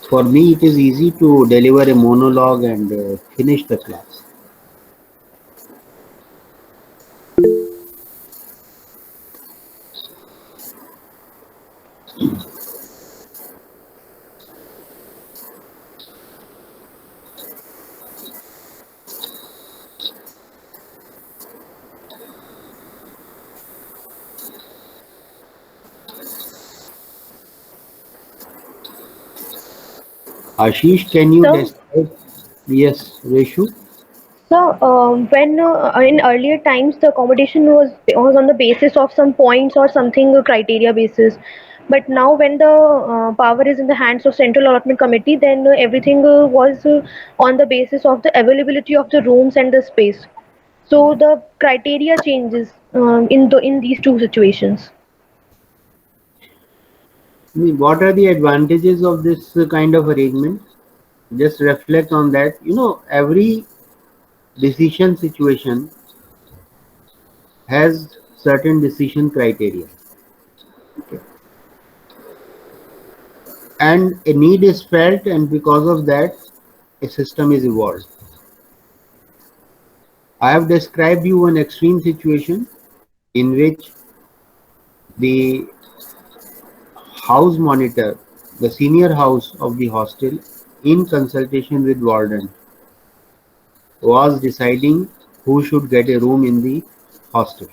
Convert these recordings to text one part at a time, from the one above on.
For me, it is easy to deliver a monologue and finish the class. Ashish, can you So, describe? Yes, Reshu. when in earlier times the competition was on the basis of some points or something criteria basis, but now when the power is in the hands of Central Allotment Committee, then everything was on the basis of the availability of the rooms and the space. So the criteria changes in these two situations. I mean, what are the advantages of this kind of arrangement? Just reflect on that. Every decision situation has certain decision criteria, and a need is felt, and because of that, a system is evolved. I have described you an extreme situation in which the house monitor, the senior house of the hostel, in consultation with warden, was deciding who should get a room in the hostel.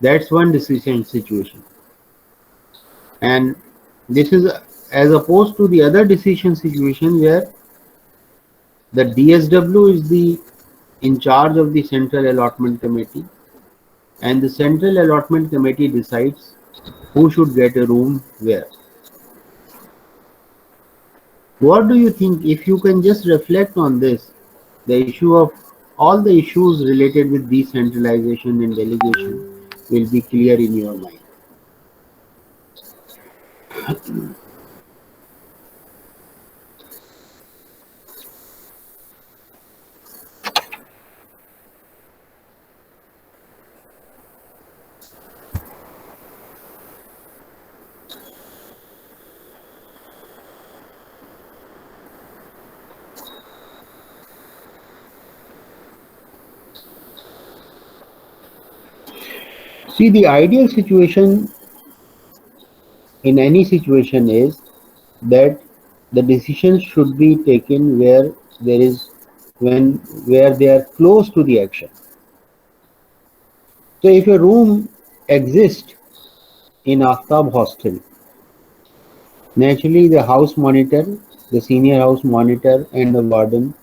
That's one decision situation. And this is as opposed to the other decision situation where the DSW is the in charge of the central allotment committee, and the central allotment committee decides who should get a room where. What do you think, if you can just reflect on this, the issue of all the issues related with decentralization and delegation will be clear in your mind. See, the ideal situation in any situation is that the decisions should be taken where there is when where they are close to the action. So if a room exists in Aftab hostel, naturally the house monitor, the senior house monitor and the warden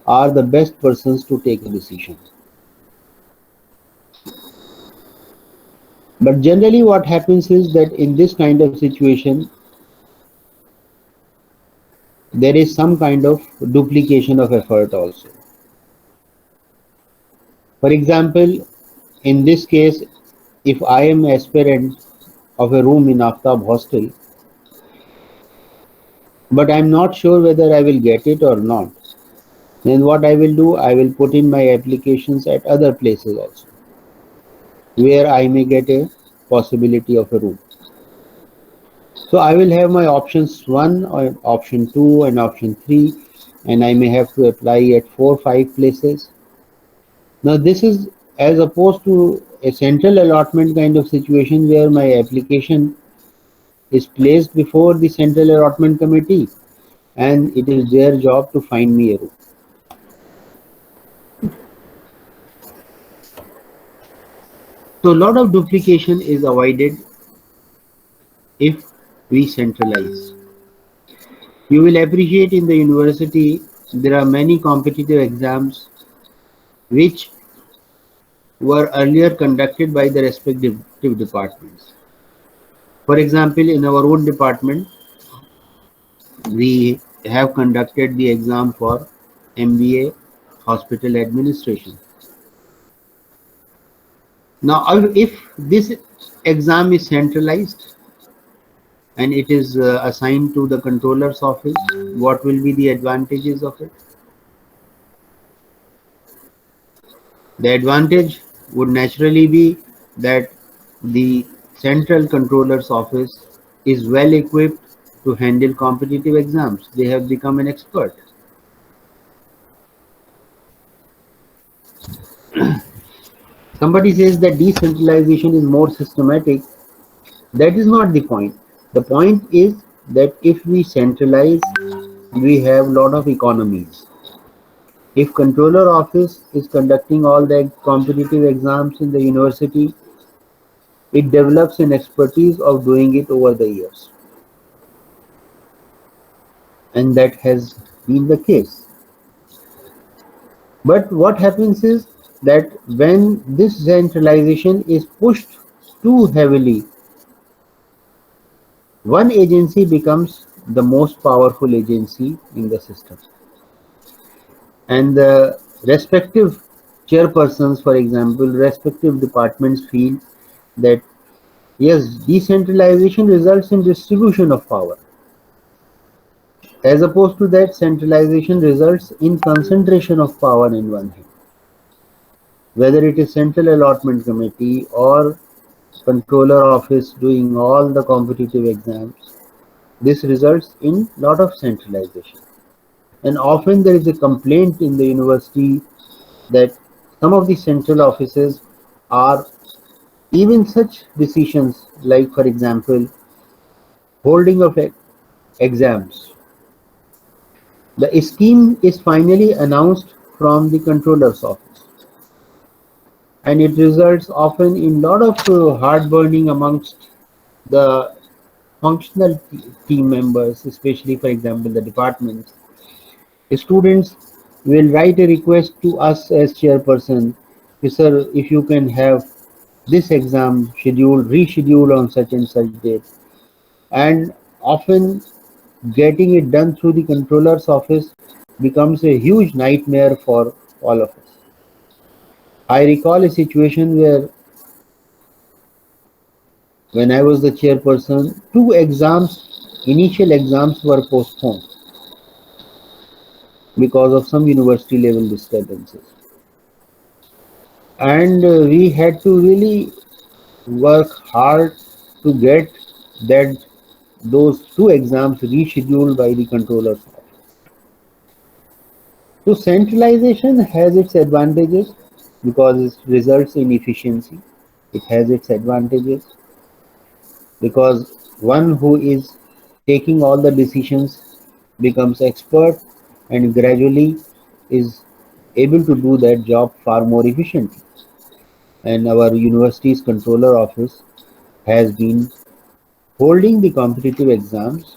are the best persons to take a decision. But generally what happens is that in this kind of situation there is some kind of duplication of effort also. For example, in this case, if I am aspirant of a room in Aftab hostel, but I'm not sure whether I will get it or not, then what I will do, I will put in my applications at other places also, where I may get a possibility of a room. So I will have my options 1 or option 2 and option 3, and I may have to apply at 4 5 places. Now this is as opposed to a central allotment kind of situation where my application is placed before the central allotment committee and it is their job to find me a room. So a lot of duplication is avoided if we centralize. You will appreciate in the university there are many competitive exams which were earlier conducted by the respective departments. For example, in our own department, we have conducted the exam for MBA Hospital Administration. Now, if this exam is centralized and it is assigned to the controller's office, what will be the advantages of it? The advantage would naturally be that the central controller's office is well equipped to handle competitive exams. They have become an expert. Somebody says that decentralization is more systematic. That is not the point. The point is that if we centralize, we have a lot of economies. If controller office is conducting all the competitive exams in the university, it develops an expertise of doing it over the years. And that has been the case. But what happens is that when this centralization is pushed too heavily, one agency becomes the most powerful agency in the system. And the respective chairpersons, for example, respective departments feel that yes, decentralization results in distribution of power. As opposed to that, centralization results in concentration of power in one hand. Whether it is central allotment committee or controller office doing all the competitive exams, this results in lot of centralization. And often there is a complaint in the university that some of the central offices are even such decisions like, for example, holding of exams. The scheme is finally announced from the controller's office, and it results often in lot of heartburning amongst the functional team members, especially, for example, the departments. Students will write a request to us as chairperson, sir, if you can have this exam scheduled, rescheduled on such and such date. And often getting it done through the controller's office becomes a huge nightmare for all of us. I recall a situation where when I was the chairperson, two exams, initial exams were postponed because of some university level disturbances. And we had to really work hard to get that those two exams rescheduled by the controller's office. So centralization has its advantages because it results in efficiency. It has its advantages because one who is taking all the decisions becomes expert and gradually is able to do that job far more efficiently. And our university's controller office has been holding the competitive exams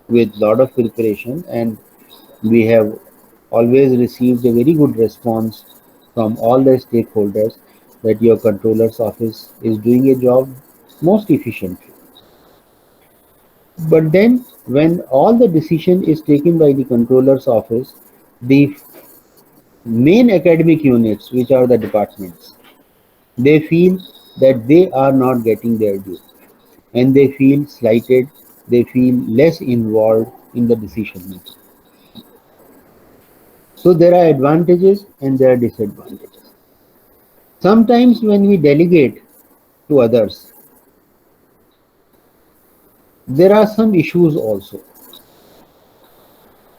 with lot of preparation, and we have always received a very good response from all the stakeholders that your controller's office is doing a job most efficiently. But then when all the decision is taken by the controller's office, the main academic units, which are the departments, they feel that they are not getting their due and they feel slighted, they feel less involved in the decision making. So there are advantages and there are disadvantages. Sometimes when we delegate to others, there are some issues also.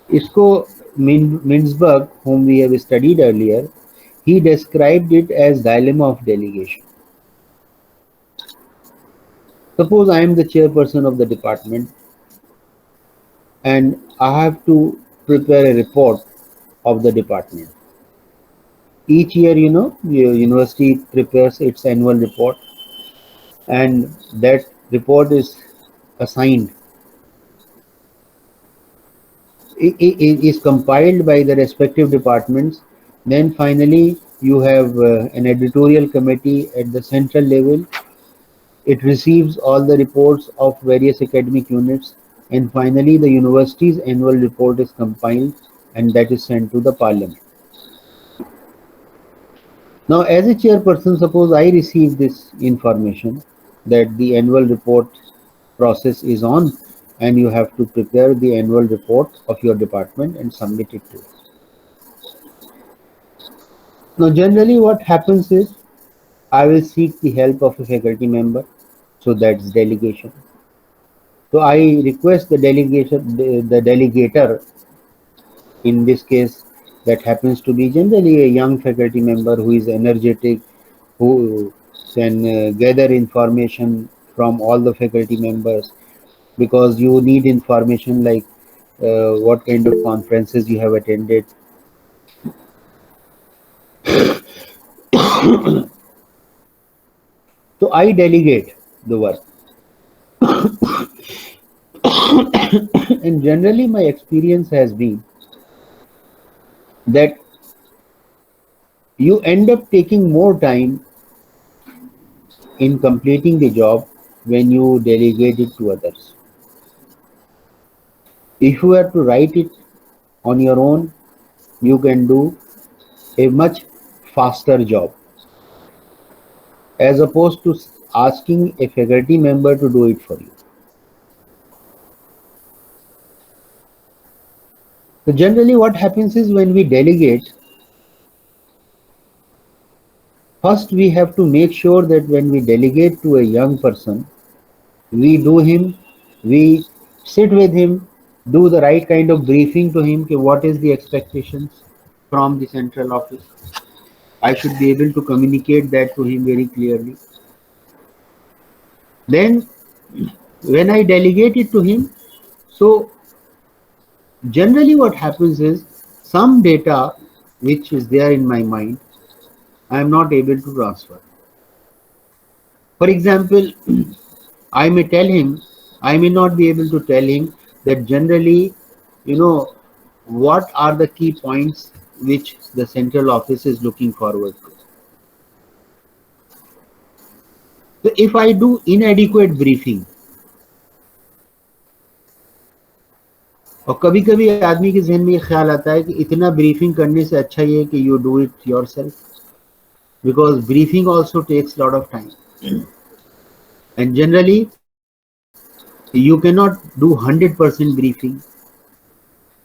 Isco Mintzberg, whom we have studied earlier, he described it as dilemma of delegation. Suppose I am the chairperson of the department and I have to prepare a report of the department. Each year, your university prepares its annual report, and that report is assigned. It is compiled by the respective departments. Then finally, you have an editorial committee at the central level. It receives all the reports of various academic units, and finally, the university's annual report is compiled, and that is sent to the parliament. Now, as a chairperson, suppose I receive this information that the annual report process is on and you have to prepare the annual report of your department and submit it to us. Now, generally what happens is I will seek the help of a faculty member, so that's delegation. So I request the delegator, in this case, that happens to be generally a young faculty member who is energetic, who can gather information from all the faculty members, because you need information like what kind of conferences you have attended. So I delegate the work. And generally my experience has been that you end up taking more time in completing the job when you delegate it to others. If you have to write it on your own, you can do a much faster job as opposed to asking a faculty member to do it for you. So generally what happens is, when we delegate, first we have to make sure that when we delegate to a young person, we sit with him, do the right kind of briefing to him, what is the expectations from the central office. I should be able to communicate that to him very clearly. Then when I delegate it to him, so generally what happens is, some data which is there in my mind, I am not able to transfer. For example, I may tell him, I may not be able to tell him that generally, what are the key points which the central office is looking forward to. So if I do inadequate briefing, और कभी कभी आदमी के जहन में ये ख्याल आता है कि इतना ब्रीफिंग करने से अच्छा ये है कि you do it yourself, because briefing also takes a lot of time, and generally you cannot do 100% briefing.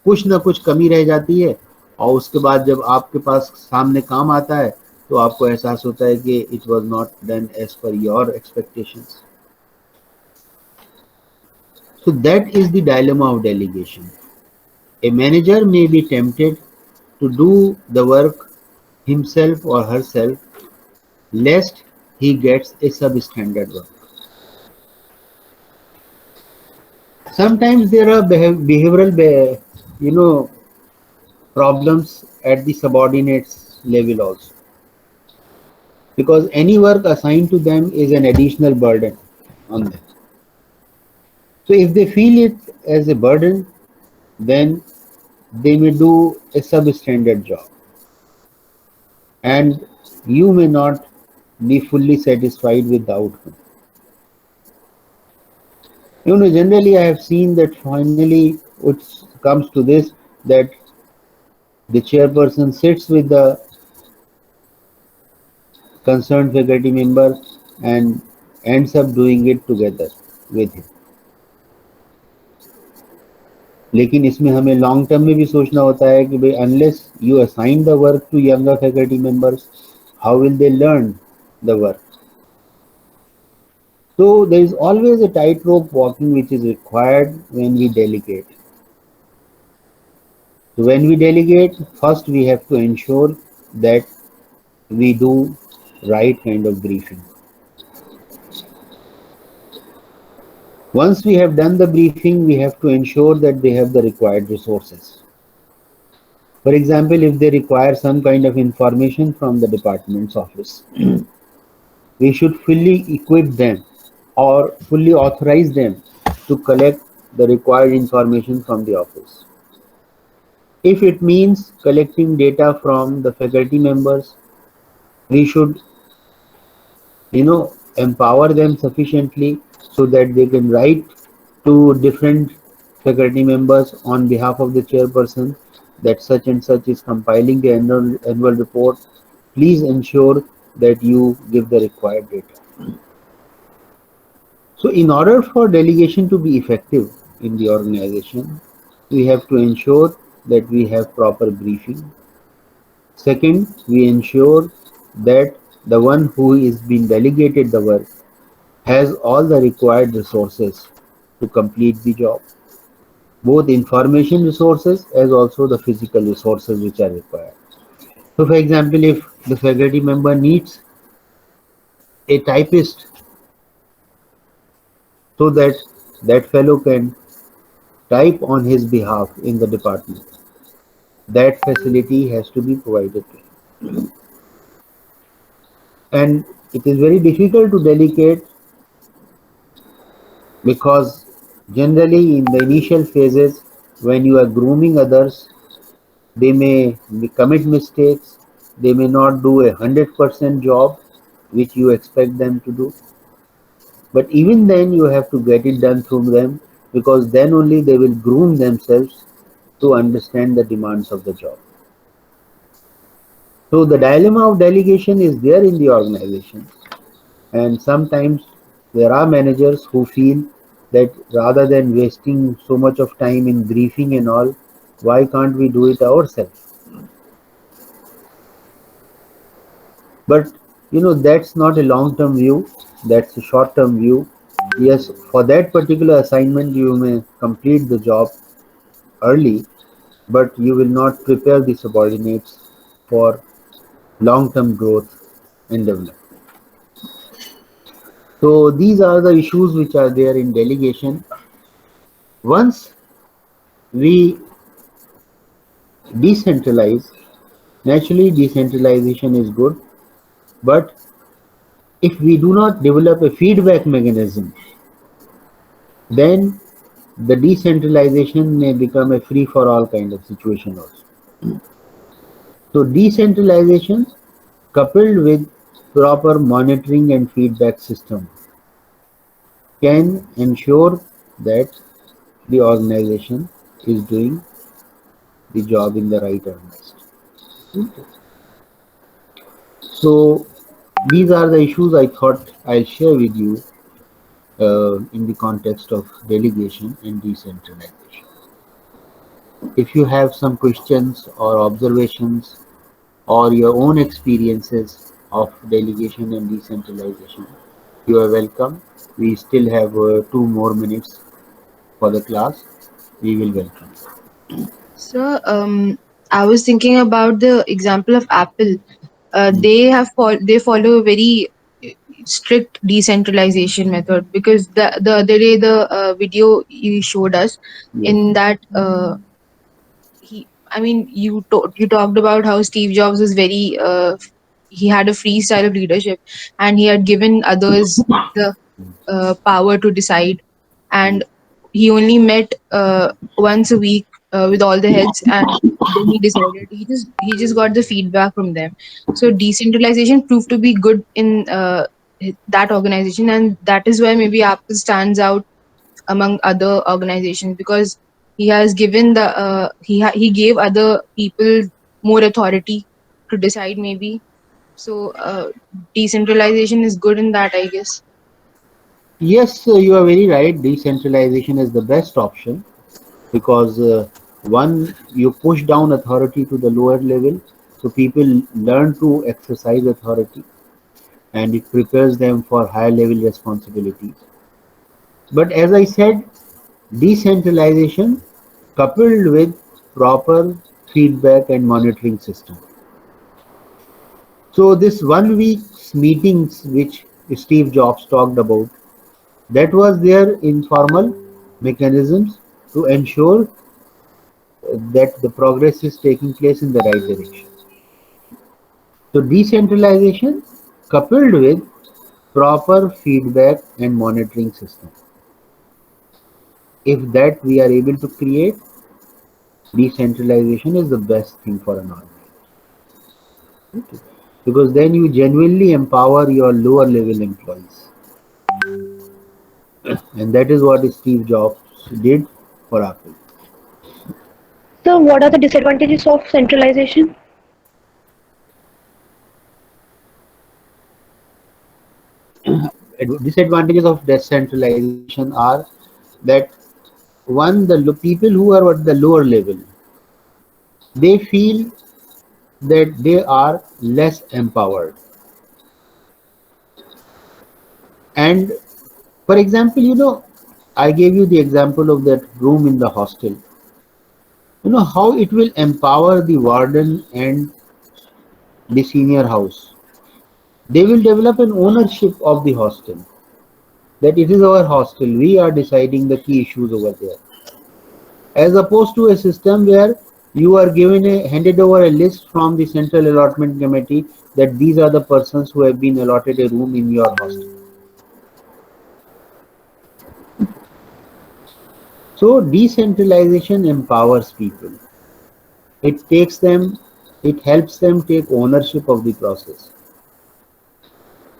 कुछ ना कुछ कमी रह जाती है, और उसके बाद जब आपके पास सामने काम आता है तो आपको एहसास होता है कि it was not done as per your expectations. So that is the dilemma of delegation. A manager may be tempted to do the work himself or herself, lest he gets a substandard work. Sometimes there are behavioral problems at the subordinates level also, because any work assigned to them is an additional burden on them. So if they feel it as a burden, then they may do a substandard job, and you may not be fully satisfied with the outcome. Generally I have seen that finally it comes to this, that the chairperson sits with the concerned faculty member and ends up doing it together with him. लेकिन इसमें हमें long term में भी सोचना होता है कि भाई, unless you assign the work to younger faculty members, how will they learn the work? So there is always a tightrope walking which is required when we delegate. So when we delegate, first we have to ensure that we do right kind of briefing. Once we have done the briefing, we have to ensure that they have the required resources. For example, if they require some kind of information from the department's office, we should fully equip them or fully authorize them to collect the required information from the office. If it means collecting data from the faculty members, we should empower them sufficiently so that they can write to different faculty members on behalf of the chairperson that such and such is compiling the annual report. Please ensure that you give the required data. So in order for delegation to be effective in the organization, we have to ensure that we have proper briefing. Second, we ensure that the one who is being delegated the work has all the required resources to complete the job, both information resources as also the physical resources which are required. So, for example, if the faculty member needs a typist so that that fellow can type on his behalf in the department, that facility has to be provided to him. And it is very difficult to delegate because generally in the initial phases when you are grooming others, they may commit mistakes, they may not do 100% job which you expect them to do, but even then you have to get it done through them, because then only they will groom themselves to understand the demands of the job. So the dilemma of delegation is there in the organization, and sometimes there are managers who feel that rather than wasting so much of time in briefing and all, why can't we do it ourselves? But that's not a long term view, that's a short term view. Yes, for that particular assignment you may complete the job early, but you will not prepare the subordinates for long term growth and development. So these are the issues which are there in delegation. Once we decentralize, naturally decentralization is good, but if we do not develop a feedback mechanism, then the decentralization may become a free for all kind of situation also. So decentralization coupled with proper monitoring and feedback system can ensure that the organization is doing the job in the right earnest. So these are the issues I thought I'll share with you in the context of delegation and decentralization. If you have some questions or observations or your own experiences of delegation and decentralization, you are welcome. We still have 2 more minutes for the class. We will welcome. So, I was thinking about the example of Apple. They follow a very strict decentralization method, because the other day the video you showed us, Yes. in that you talked about how Steve Jobs was very he had a free style of leadership, and he had given others the power to decide, and he only met once a week with all the heads, and then he decided, he just got the feedback from them. So decentralization proved to be good in that organization, and that is why maybe Apple stands out among other organizations, because he has given he gave other people more authority to decide, maybe. So decentralization is good in that, I guess. Yes, you are very right. Decentralization is the best option because one, you push down authority to the lower level, so people learn to exercise authority, and it prepares them for higher level responsibilities. But as I said, decentralization coupled with proper feedback and monitoring system. So this 1 week's meetings which Steve Jobs talked about, that was their informal mechanisms to ensure that the progress is taking place in the right direction. So decentralization coupled with proper feedback and monitoring system. If that we are able to create, decentralization is the best thing for an organization. Because then you genuinely empower your lower level employees. And that is what Steve Jobs did for Apple. So, what are the disadvantages of centralization? Disadvantages of decentralization are that one, the people who are at the lower level, they feel that they are less empowered. And for example, I gave you the example of that room in the hostel. You know how it will empower the warden and the senior house. They will develop an ownership of the hostel. That it is our hostel. We are deciding the key issues over there. As opposed to a system where you are handed over a list from the central allotment committee that these are the persons who have been allotted a room in your hostel. So decentralization empowers people. It helps them take ownership of the process.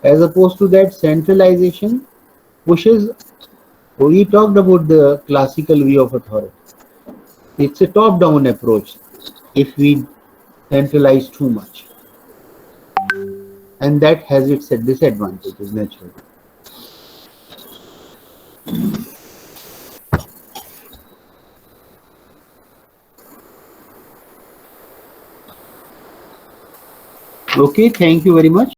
As opposed to that, centralization pushes. We talked about the classical view of authority. It's a top-down approach if we centralize too much, and that has its disadvantages naturally. Okay, thank you very much.